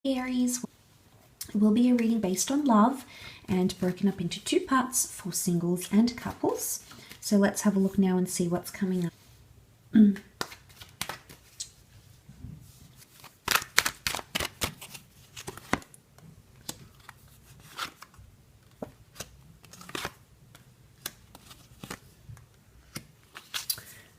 Aries, it will be a reading based on love and broken up into two parts for singles and couples. So let's have a look now and see what's coming up.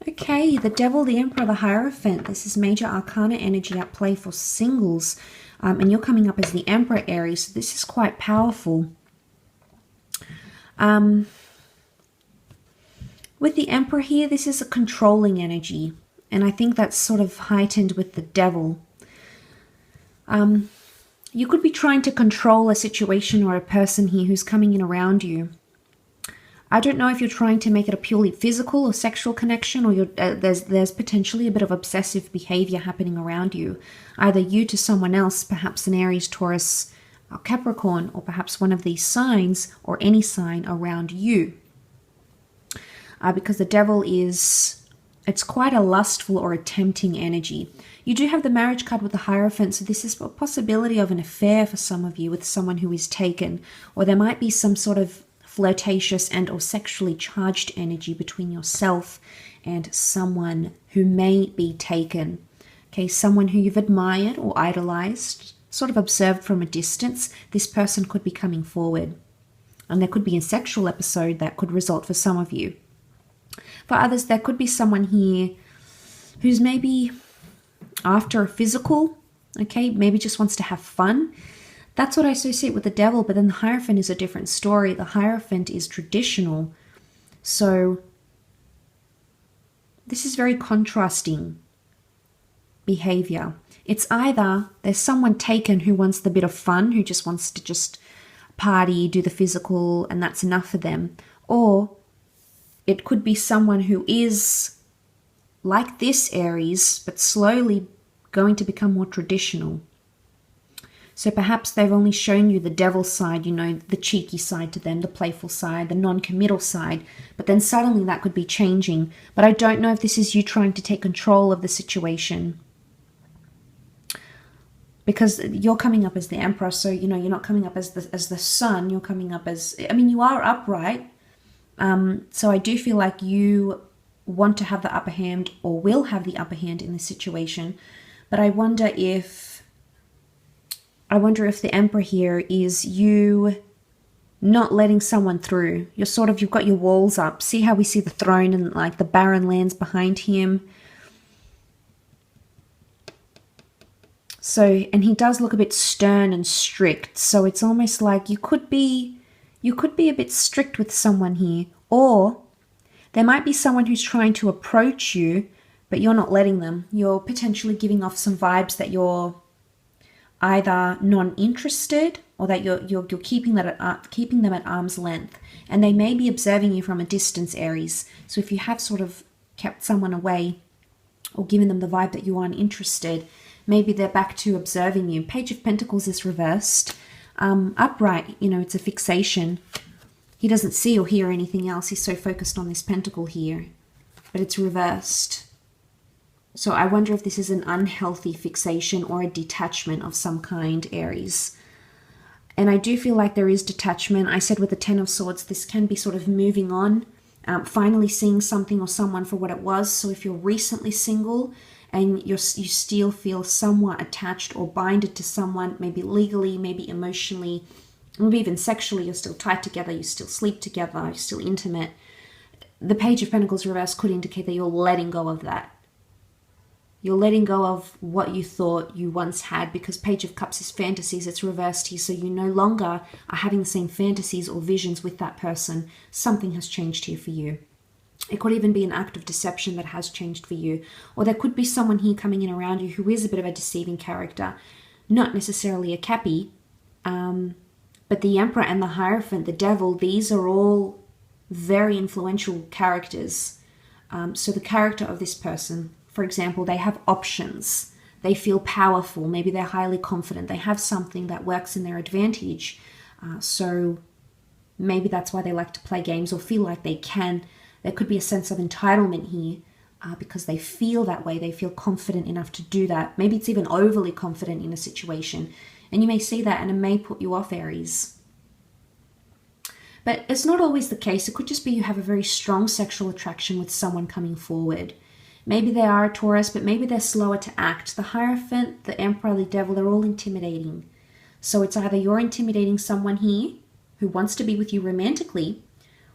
Okay, the Devil, the Emperor, the Hierophant. This is major arcana energy at play for singles. And you're coming up as the Emperor, Aries. So this is quite powerful. With the Emperor here, this is a controlling energy. And I think that's sort of heightened with the Devil. You could be trying to control a situation or a person here who's coming in around you. I don't know if you're trying to make it a purely physical or sexual connection, or there's potentially a bit of obsessive behavior happening around you. Either you to someone else, perhaps an Aries, Taurus, or Capricorn, or perhaps one of these signs or any sign around you. Because the Devil it's quite a lustful or a tempting energy. You do have the marriage card with the Hierophant, so this is a possibility of an affair for some of you with someone who is taken, or there might be some sort of flirtatious and or sexually charged energy between yourself and someone who may be taken. Okay, someone who you've admired or idolized, sort of observed from a distance. This person could be coming forward, and there could be a sexual episode that could result for some of you. For others, there could be someone here who's maybe after a physical, okay, maybe just wants to have fun. That's what I associate with the Devil, but then the Hierophant is a different story. The Hierophant is traditional. So this is very contrasting behavior. It's either there's someone taken who wants the bit of fun, who just wants to just party, do the physical, and that's enough for them. Or it could be someone who is like this Aries, but slowly going to become more traditional. So perhaps they've only shown you the Devil side, you know, the cheeky side to them, the playful side, the non-committal side, but then suddenly that could be changing. But I don't know if this is you trying to take control of the situation, because you're coming up as the Emperor, so, you know, you're not coming up as the Sun, you're coming up as, I mean, you are upright. So I do feel like you want to have the upper hand, or will have the upper hand in this situation. But I wonder if the Emperor here is you not letting someone through. You've got your walls up. See how we see the throne and like the barren lands behind him. So, and he does look a bit stern and strict. So it's almost like you could be a bit strict with someone here, or there might be someone who's trying to approach you, but you're not letting them. You're potentially giving off some vibes that you're either non-interested, or that you're keeping them at arm's length, and they may be observing you from a distance, Aries. So if you have sort of kept someone away or given them the vibe that you aren't interested, maybe they're back to observing you. Page of Pentacles is reversed. Upright, you know, it's a fixation. He doesn't see or hear anything else. He's so focused on this pentacle here, but it's reversed. So I wonder if this is an unhealthy fixation or a detachment of some kind, Aries. And I do feel like there is detachment. I said with the Ten of Swords, this can be sort of moving on, finally seeing something or someone for what it was. So if you're recently single and you still feel somewhat attached or binded to someone, maybe legally, maybe emotionally, maybe even sexually, you're still tied together, you still sleep together, you're still intimate, the Page of Pentacles reverse could indicate that you're letting go of that. You're letting go of what you thought you once had, because Page of Cups is fantasies. It's reversed here, so you no longer are having the same fantasies or visions with that person. Something has changed here for you. It could even be an act of deception that has changed for you. Or there could be someone here coming in around you who is a bit of a deceiving character. Not necessarily a cappy, but the Emperor and the Hierophant, the Devil, these are all very influential characters. So the character of this person, for example, they have options. They feel powerful. Maybe they're highly confident. They have something that works in their advantage. So maybe that's why they like to play games or feel like they can. There could be a sense of entitlement here. because they feel that way. They feel confident enough to do that. Maybe it's even overly confident in a situation. And you may see that and it may put you off, Aries. But it's not always the case. It could just be you have a very strong sexual attraction with someone coming forward. Maybe they are a Taurus, but maybe they're slower to act. The Hierophant, the Emperor, the Devil, they're all intimidating. So it's either you're intimidating someone here who wants to be with you romantically,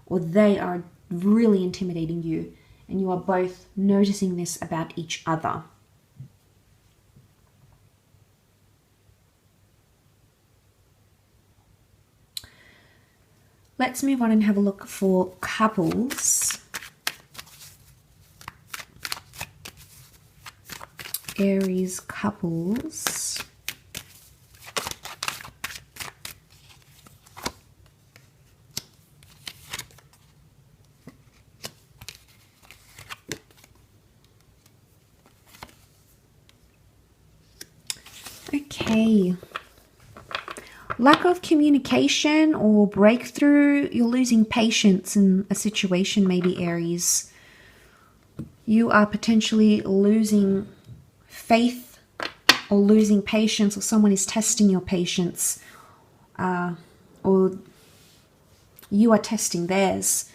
or they are really intimidating you. And you are both noticing this about each other. Let's move on and have a look for couples. Aries couples. Okay. Lack of communication or breakthrough. You're losing patience in a situation, maybe, Aries. You are potentially losing faith or losing patience, or someone is testing your patience, or you are testing theirs.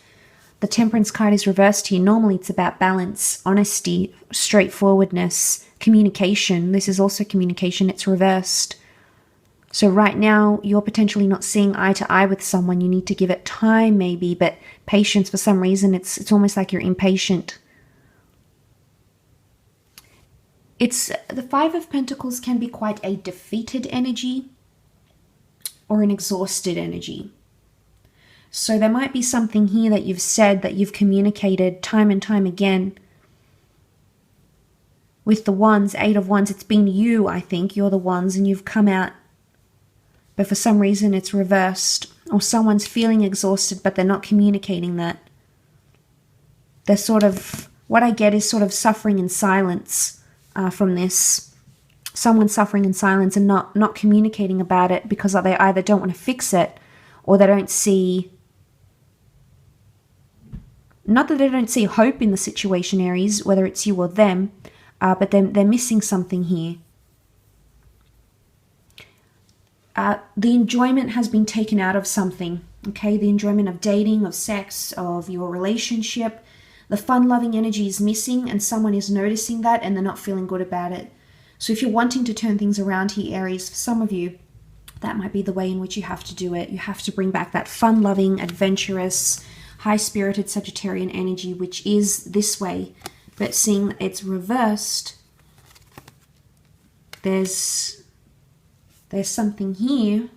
The Temperance card is reversed here. Normally it's about balance, honesty, straightforwardness, communication. This is also communication. It's reversed. So right now you're potentially not seeing eye to eye with someone. You need to give it time maybe, but patience, for some reason it's almost like you're impatient. The Five of Pentacles can be quite a defeated energy or an exhausted energy. So there might be something here that you've said, that you've communicated time and time again. With the Wands, Eight of Wands, it's been you, I think. You're the Wands and you've come out, but for some reason it's reversed. Or someone's feeling exhausted, but they're not communicating that. They're sort of, what I get is sort of suffering in silence from this. Someone's suffering in silence and not communicating about it because they either don't want to fix it, or they don't see, not that they don't see hope in the situation, Aries, whether it's you or them, but they're missing something here. The enjoyment has been taken out of something, okay? The enjoyment of dating, of sex, of your relationship. The fun-loving energy is missing, and someone is noticing that and they're not feeling good about it. So if you're wanting to turn things around here, Aries, for some of you, that might be the way in which you have to do it. You have to bring back that fun-loving, adventurous, high-spirited Sagittarian energy, which is this way. But seeing it's reversed, there's something here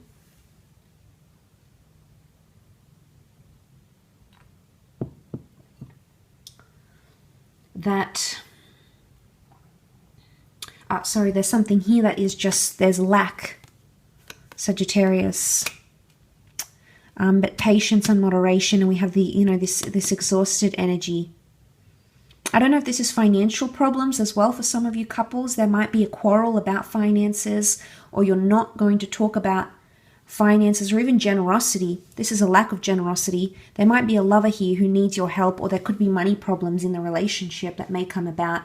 that, there's something here that is just, there's lack, Sagittarius. But patience and moderation, and we have the, this exhausted energy. I don't know if this is financial problems as well for some of you couples. There might be a quarrel about finances, or you're not going to talk about finances, or even generosity. This is a lack of generosity. There might be a lover here who needs your help, or there could be money problems in the relationship that may come about.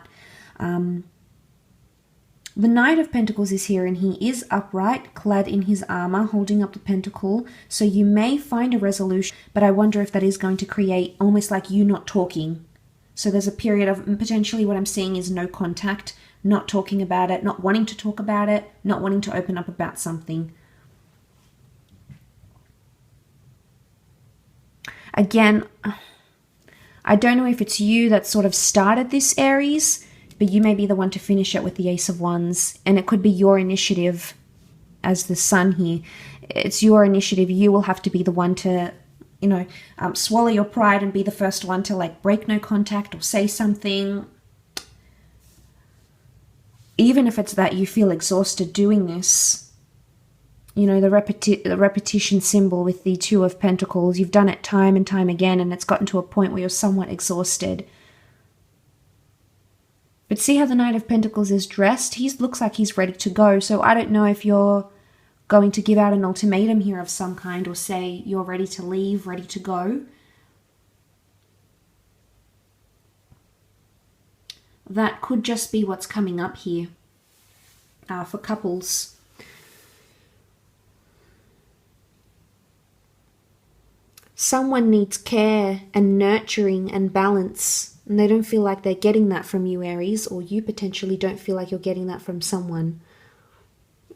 The Knight of Pentacles is here, and he is upright, clad in his armor, holding up the pentacle. So you may find a resolution, but I wonder if that is going to create almost like you not talking. So there's a period of, potentially what I'm seeing is no contact, not talking about it, not wanting to talk about it, not wanting to open up about something. Again, I don't know if it's you that sort of started this, Aries, but you may be the one to finish it with the Ace of Wands, and it could be your initiative as the Sun here. It's your initiative. You will have to be the one to, swallow your pride and be the first one to like break no contact or say something. Even if it's that you feel exhausted doing this, the repetition symbol with the Two of Pentacles, you've done it time and time again, and it's gotten to a point where you're somewhat exhausted. But see how the Knight of Pentacles is dressed? He looks like he's ready to go. So I don't know if you're going to give out an ultimatum here of some kind, or say you're ready to leave, ready to go. that could just be what's coming up here for couples. Someone needs care and nurturing and balance, and they don't feel like they're getting that from you, Aries, or you potentially don't feel like you're getting that from someone.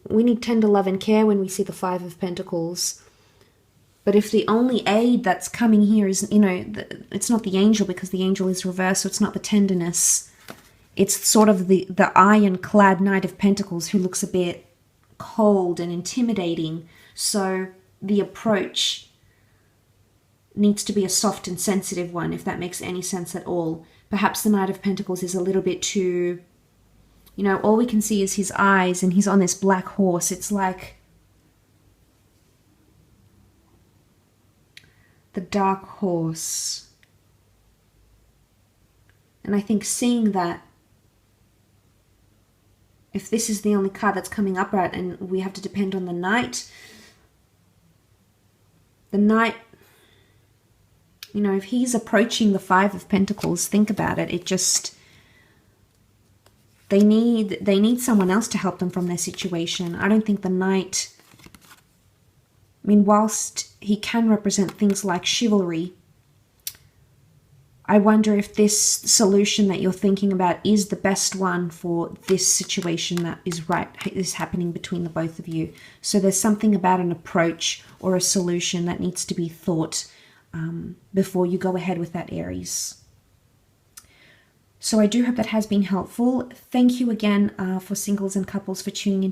We need tender love and care when we see the Five of Pentacles. But if the only aid that's coming here is, it's not the angel, because the angel is reversed, so it's not the tenderness. It's sort of the ironclad Knight of Pentacles who looks a bit cold and intimidating. So the approach needs to be a soft and sensitive one, if that makes any sense at all. Perhaps the Knight of Pentacles is a little bit too, all we can see is his eyes, and he's on this black horse. It's like the dark horse. And I think seeing that, if this is the only card that's coming up, right, and we have to depend on the Knight, if he's approaching the Five of Pentacles, think about it. It just, they need someone else to help them from their situation. I don't think the Knight, whilst he can represent things like chivalry, I wonder if this solution that you're thinking about is the best one for this situation that is happening between the both of you. So there's something about an approach or a solution that needs to be thought before you go ahead with that, Aries. So I do hope that has been helpful. Thank you again for singles and couples for tuning in